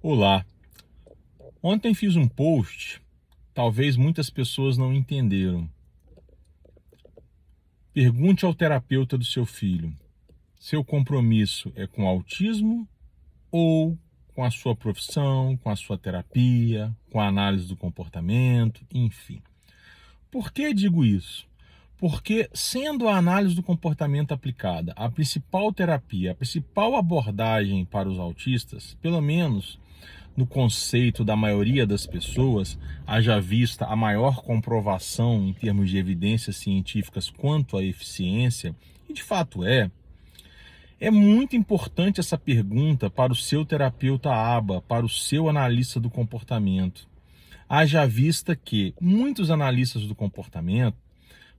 Olá, ontem fiz um post, talvez muitas pessoas não entenderam. Pergunte ao terapeuta do seu filho, seu compromisso é com o autismo ou com a sua profissão, com a sua terapia, com a análise do comportamento, enfim. Por que digo isso? Porque, sendo a análise do comportamento aplicada a principal terapia, a principal abordagem para os autistas, pelo menos no conceito da maioria das pessoas, haja vista a maior comprovação em termos de evidências científicas quanto à eficiência, e de fato é muito importante essa pergunta para o seu terapeuta ABA, para o seu analista do comportamento. Haja vista que muitos analistas do comportamento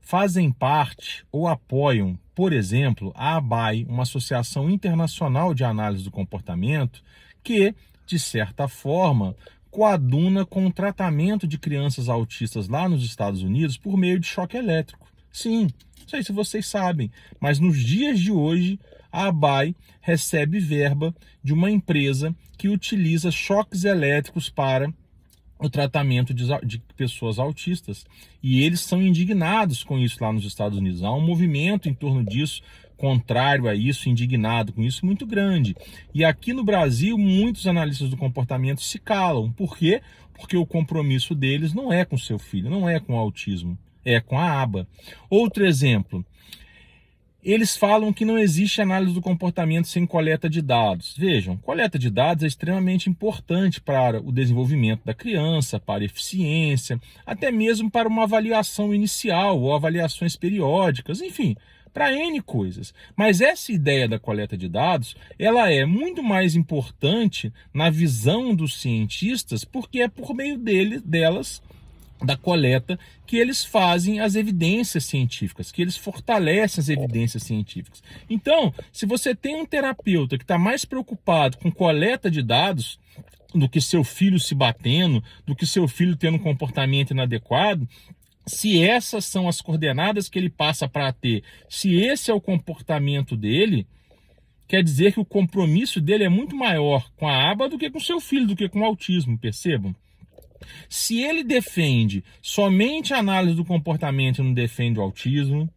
fazem parte ou apoiam, por exemplo, a ABAI, uma associação internacional de análise do comportamento, que, de certa forma, coaduna com o tratamento de crianças autistas lá nos Estados Unidos por meio de choque elétrico. Sim, não sei se vocês sabem, mas nos dias de hoje, a ABAI recebe verba de uma empresa que utiliza choques elétricos para o tratamento de pessoas autistas, e eles são indignados com isso lá nos Estados Unidos. Há um movimento em torno disso, contrário a isso, indignado com isso, muito grande. E aqui no Brasil, muitos analistas do comportamento se calam. Por quê? Porque o compromisso deles não é com seu filho, não é com o autismo, é com a ABA. Outro exemplo, eles falam que não existe análise do comportamento sem coleta de dados. Vejam, coleta de dados é extremamente importante para o desenvolvimento da criança, para a eficiência, até mesmo para uma avaliação inicial ou avaliações periódicas, enfim, para N coisas. Mas essa ideia da coleta de dados, ela é muito mais importante na visão dos cientistas, porque é por meio delas, da coleta, que eles fazem as evidências científicas, que eles fortalecem as evidências científicas. Então, se você tem um terapeuta que está mais preocupado com coleta de dados do que seu filho se batendo, do que seu filho tendo um comportamento inadequado, se essas são as coordenadas que ele passa para ter, se esse é o comportamento dele, quer dizer que o compromisso dele é muito maior com a ABA do que com seu filho, do que com o autismo, percebam? Se ele defende somente a análise do comportamento e não defende o autismo,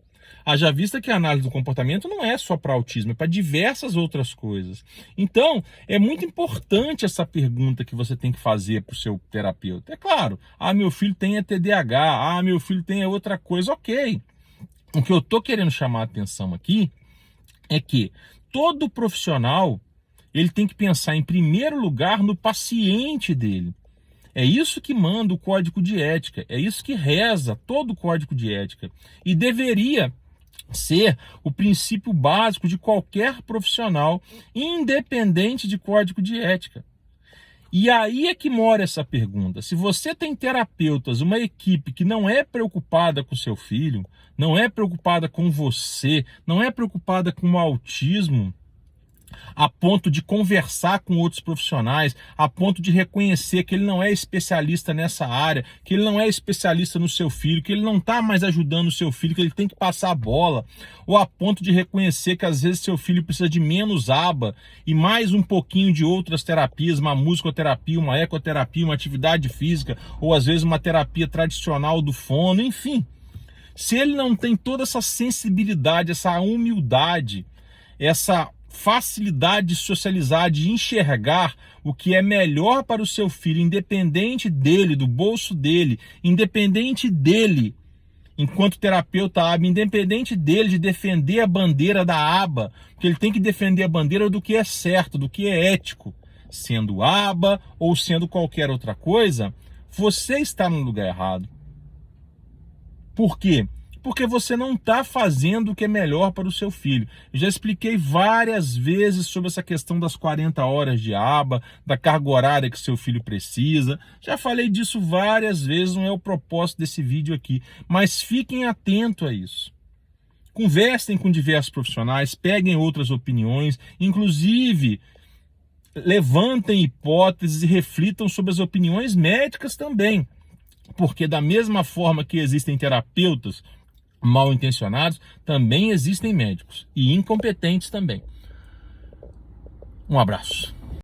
haja vista que a análise do comportamento não é só para autismo, é para diversas outras coisas. Então, é muito importante essa pergunta que você tem que fazer para o seu terapeuta. É claro, meu filho tem TDAH, meu filho tem outra coisa, ok. O que eu estou querendo chamar a atenção aqui é que todo profissional ele tem que pensar em primeiro lugar no paciente dele. É isso que manda o código de ética, é isso que reza todo o código de ética. E deveria ser o princípio básico de qualquer profissional, independente de código de ética. E aí é que mora essa pergunta. Se você tem terapeutas, uma equipe que não é preocupada com seu filho, não é preocupada com você, não é preocupada com o autismo, a ponto de conversar com outros profissionais, a ponto de reconhecer que ele não é especialista nessa área, que ele não é especialista no seu filho, que ele não está mais ajudando o seu filho, que ele tem que passar a bola, ou a ponto de reconhecer que às vezes seu filho precisa de menos ABA e mais um pouquinho de outras terapias, uma musicoterapia, uma ecoterapia, uma atividade física, ou às vezes uma terapia tradicional do fono, enfim. Se ele não tem toda essa sensibilidade, essa humildade, essa facilidade de socializar, de enxergar o que é melhor para o seu filho, independente dele, do bolso dele, independente dele, enquanto terapeuta ABA, independente dele de defender a bandeira da ABA, porque ele tem que defender a bandeira do que é certo, do que é ético, sendo ABA ou sendo qualquer outra coisa, você está no lugar errado. Por quê? Porque você não está fazendo o que é melhor para o seu filho. Eu já expliquei várias vezes sobre essa questão das 40 horas de ABA, da carga horária que seu filho precisa. Já falei disso várias vezes, não é o propósito desse vídeo aqui. Mas fiquem atentos a isso. Conversem com diversos profissionais, peguem outras opiniões, inclusive levantem hipóteses e reflitam sobre as opiniões médicas também. Porque da mesma forma que existem terapeutas mal intencionados, também existem médicos e incompetentes também. Um abraço.